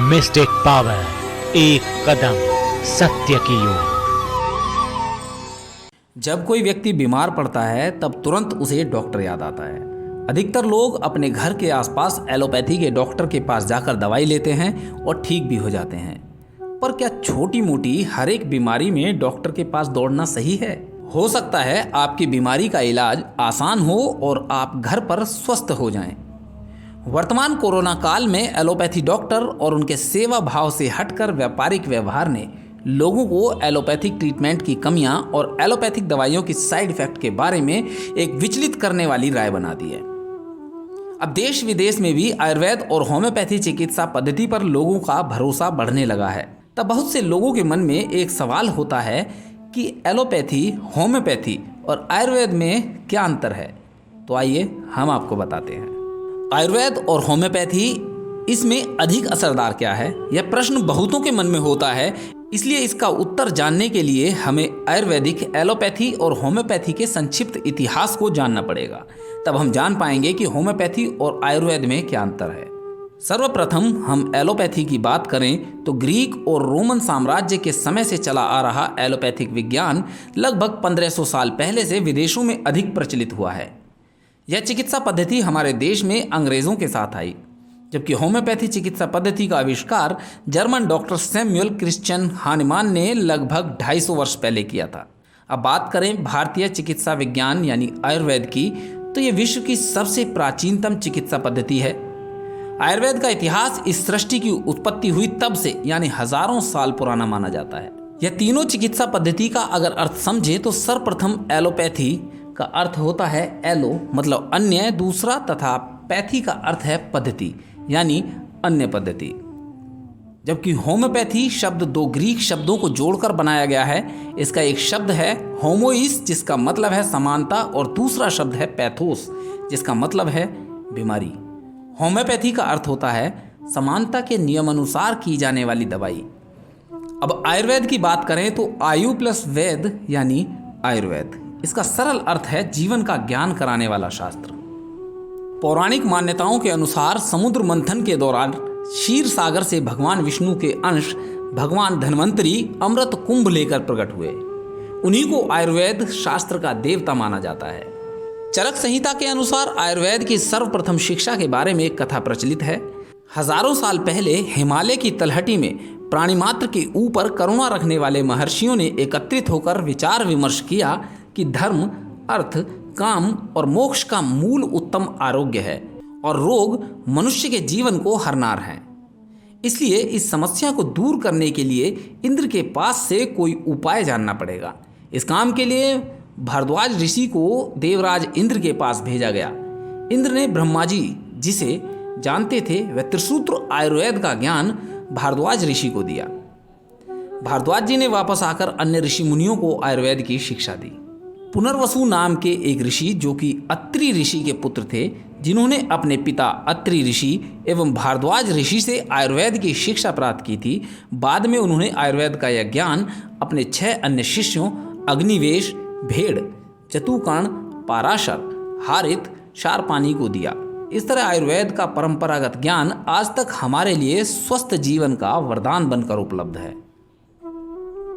Mistake power, एक कदम सत्य की ओर। जब कोई व्यक्ति बीमार पड़ता है तब तुरंत उसे डॉक्टर याद आता है। अधिकतर लोग अपने घर के आसपास एलोपैथी के डॉक्टर के पास जाकर दवाई लेते हैं और ठीक भी हो जाते हैं। पर क्या छोटी मोटी हर एक बीमारी में डॉक्टर के पास दौड़ना सही है? हो सकता है आपकी बीमारी का इलाज आसान हो और आप घर पर स्वस्थ हो जाएं। वर्तमान कोरोना काल में एलोपैथी डॉक्टर और उनके सेवा भाव से हटकर व्यापारिक व्यवहार ने लोगों को एलोपैथिक ट्रीटमेंट की कमियां और एलोपैथिक दवाइयों की साइड इफेक्ट के बारे में एक विचलित करने वाली राय बना दी है। अब देश विदेश में भी आयुर्वेद और होम्योपैथी चिकित्सा पद्धति पर लोगों का भरोसा बढ़ने लगा है। तब बहुत से लोगों के मन में एक सवाल होता है कि एलोपैथी, होम्योपैथी और आयुर्वेद में क्या अंतर है। तो आइए हम आपको बताते हैं। आयुर्वेद और होम्योपैथी, इसमें अधिक असरदार क्या है? यह प्रश्न बहुतों के मन में होता है। इसलिए इसका उत्तर जानने के लिए हमें आयुर्वेदिक, एलोपैथी और होम्योपैथी के संक्षिप्त इतिहास को जानना पड़ेगा। तब हम जान पाएंगे कि होम्योपैथी और आयुर्वेद में क्या अंतर है। सर्वप्रथम हम एलोपैथी की बात करें तो ग्रीक और रोमन साम्राज्य के समय से चला आ रहा एलोपैथिक विज्ञान लगभग 1500 साल पहले से विदेशों में अधिक प्रचलित हुआ है। यह चिकित्सा पद्धति हमारे देश में अंग्रेजों के साथ आई, जबकि होम्योपैथी चिकित्सा पद्धति का आविष्कार German doctor Samuel Christian Hahnemann ने लगभग 250 वर्ष पहले किया था। अब बात करें भारतीय चिकित्सा विज्ञान यानी आयुर्वेद की, तो यह विश्व की सबसे प्राचीनतम चिकित्सा पद्धति है। आयुर्वेद का इतिहास इस सृष्टि की उत्पत्ति हुई तब से यानी हजारों साल पुराना माना जाता है। यह तीनों चिकित्सा पद्धति का अगर अर्थ समझे तो सर्वप्रथम एलोपैथी का अर्थ होता है एलो मतलब अन्य, दूसरा, तथा पैथी का अर्थ है पद्धति यानी अन्य पद्धति। जबकि होम्योपैथी शब्द दो ग्रीक शब्दों को जोड़कर बनाया गया है। इसका एक शब्द है होमोइस जिसका मतलब है समानता और दूसरा शब्द है पैथोस जिसका मतलब है बीमारी। होम्योपैथी का अर्थ होता है समानता के नियमानुसार की जाने वाली दवाई। अब आयुर्वेद की बात करें तो आयु प्लस वेद यानी आयुर्वेद, इसका सरल अर्थ है जीवन का ज्ञान कराने वाला शास्त्र। पौराणिक मान्यताओं के अनुसार समुद्र मंथन के दौरान क्षीर सागर से भगवान विष्णु के अंश भगवान धन्वंतरी अमृत कुंभ लेकर प्रकट हुए। उन्हीं को आयुर्वेद शास्त्र का देवता माना जाता है। चरक संहिता के अनुसार आयुर्वेद की सर्वप्रथम शिक्षा के बारे में एक कथा प्रचलित है। हजारों साल पहले हिमालय की तलहटी में प्राणी मात्र के ऊपर करुणा रखने वाले महर्षियों ने एकत्रित होकर विचार विमर्श किया कि धर्म, अर्थ, काम और मोक्ष का मूल उत्तम आरोग्य है और रोग मनुष्य के जीवन को हरनार हैं। इसलिए इस समस्या को दूर करने के लिए इंद्र के पास से कोई उपाय जानना पड़ेगा। इस काम के लिए भारद्वाज ऋषि को देवराज इंद्र के पास भेजा गया। इंद्र ने ब्रह्मा जी जिसे जानते थे वह त्रिसूत्र आयुर्वेद का ज्ञान भारद्वाज ऋषि को दिया। भारद्वाज जी ने वापस आकर अन्य ऋषि मुनियों को आयुर्वेद की शिक्षा दी। पुनर्वसु नाम के एक ऋषि जो कि अत्रि ऋषि के पुत्र थे, जिन्होंने अपने पिता अत्रि ऋषि एवं भारद्वाज ऋषि से आयुर्वेद की शिक्षा प्राप्त की थी, बाद में उन्होंने आयुर्वेद का यह ज्ञान अपने 6 अन्य शिष्यों अग्निवेश, भेड़, चतुकर्ण, पाराशर, हारित, शारपानी को दिया। इस तरह आयुर्वेद का परंपरागत ज्ञान आज तक हमारे लिए स्वस्थ जीवन का वरदान बनकर उपलब्ध है।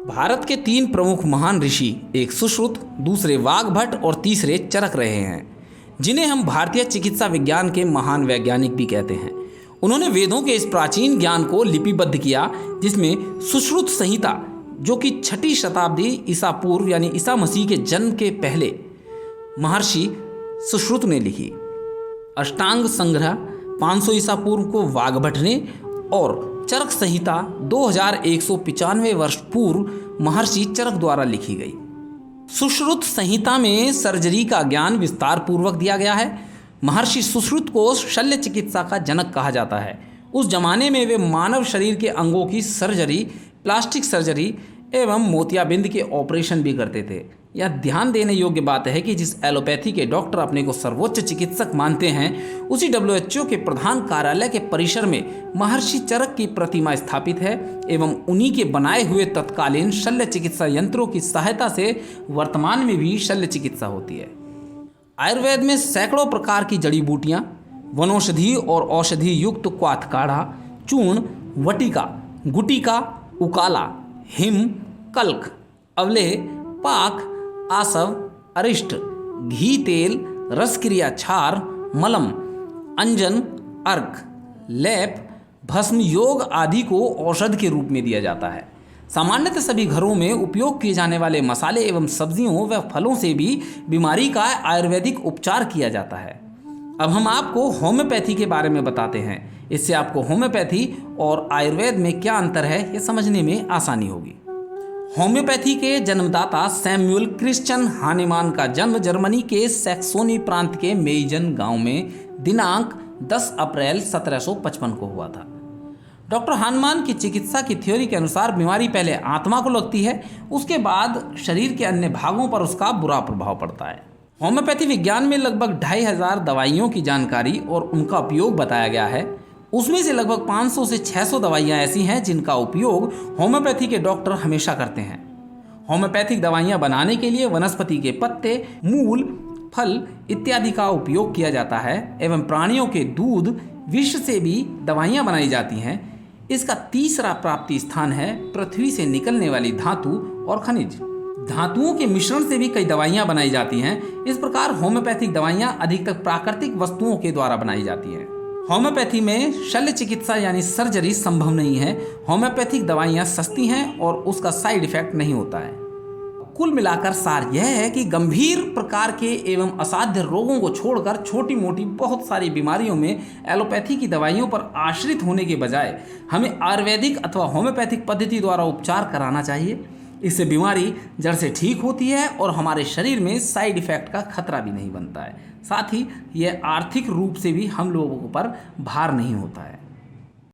भारत के 3 प्रमुख महान ऋषि, एक सुश्रुत, दूसरे वाग्भट और तीसरे चरक रहे हैं, जिन्हें हम भारतीय चिकित्सा विज्ञान के महान वैज्ञानिक भी कहते हैं। उन्होंने वेदों के इस प्राचीन ज्ञान को लिपिबद्ध किया, जिसमें सुश्रुत संहिता जो कि 6ठी शताब्दी ईसा पूर्व यानी ईसा मसीह के जन्म के पहले महर्षि सुश्रुत ने लिखी। अष्टांग संग्रह 500 ईसा पूर्व को वाग्भट ने और चरक संहिता 2195 वर्ष पूर्व महर्षि चरक द्वारा लिखी गई। सुश्रुत संहिता में सर्जरी का ज्ञान विस्तार पूर्वक दिया गया है। महर्षि सुश्रुत को शल्य चिकित्सा का जनक कहा जाता है। उस जमाने में वे मानव शरीर के अंगों की सर्जरी, प्लास्टिक सर्जरी एवं मोतियाबिंद के ऑपरेशन भी करते थे। यह ध्यान देने योग्य बात है कि जिस एलोपैथी के डॉक्टर अपने को सर्वोच्च चिकित्सक मानते हैं, उसी WHO के प्रधान कार्यालय के परिसर में महर्षि चरक की प्रतिमा स्थापित है एवं उन्हीं के बनाए हुए तत्कालीन शल्य चिकित्सा यंत्रों की सहायता से वर्तमान में भी शल्य चिकित्सा होती है। आयुर्वेद में सैकड़ों प्रकार की जड़ी बूटियाँ, वनौषधि और औषधि युक्त क्वाथ काढ़ा, चूर्ण, वटिका, गुटिका, उकाला, हिम, कल्क, अवलेह, पाक, आसव, अरिष्ट, घी तेल, रसक्रिया क्षार, मलम, अंजन, अर्क, लेप, भस्म, योग आदि को औषध के रूप में दिया जाता है। सामान्यतः सभी घरों में उपयोग किए जाने वाले मसाले एवं सब्जियों व फलों से भी बीमारी का आयुर्वेदिक उपचार किया जाता है। अब हम आपको होम्योपैथी के बारे में बताते हैं। इससे आपको होम्योपैथी और आयुर्वेद में क्या अंतर है ये समझने में आसानी होगी। होम्योपैथी के जन्मदाता सैमुअल क्रिश्चियन हानेमान का जन्म जर्मनी के सैक्सोनी प्रांत के मेइजन गांव में दिनांक 10 अप्रैल 1755 को हुआ था। डॉक्टर हानेमान की चिकित्सा की थ्योरी के अनुसार बीमारी पहले आत्मा को लगती है, उसके बाद शरीर के अन्य भागों पर उसका बुरा प्रभाव पड़ता है। होम्योपैथी विज्ञान में लगभग 2500 दवाइयों की जानकारी और उनका उपयोग बताया गया है। उसमें से लगभग 500 से 600 दवाइयाँ ऐसी हैं जिनका उपयोग होम्योपैथी के डॉक्टर हमेशा करते हैं। होम्योपैथिक दवाइयाँ बनाने के लिए वनस्पति के पत्ते, मूल, फल इत्यादि का उपयोग किया जाता है एवं प्राणियों के दूध, विष से भी दवाइयाँ बनाई जाती हैं। इसका तीसरा प्राप्ति स्थान है पृथ्वी से निकलने वाली धातु और खनिज। धातुओं के मिश्रण से भी कई दवाइयाँ बनाई जाती हैं। इस प्रकार होम्योपैथिक दवाइयाँ अधिकतर प्राकृतिक वस्तुओं के द्वारा बनाई जाती हैं। होम्योपैथी में शल्य चिकित्सा यानी सर्जरी संभव नहीं है। होम्योपैथिक दवाइयाँ सस्ती हैं और उसका साइड इफेक्ट नहीं होता है। कुल मिलाकर सार यह है कि गंभीर प्रकार के एवं असाध्य रोगों को छोड़कर छोटी मोटी बहुत सारी बीमारियों में एलोपैथी की दवाइयों पर आश्रित होने के बजाय हमें आयुर्वेदिक अथवा होम्योपैथिक पद्धति द्वारा उपचार कराना चाहिए। इससे बीमारी जड़ से ठीक होती है और हमारे शरीर में साइड इफेक्ट का खतरा भी नहीं बनता है। साथ ही यह आर्थिक रूप से भी हम लोगों पर भार नहीं होता है।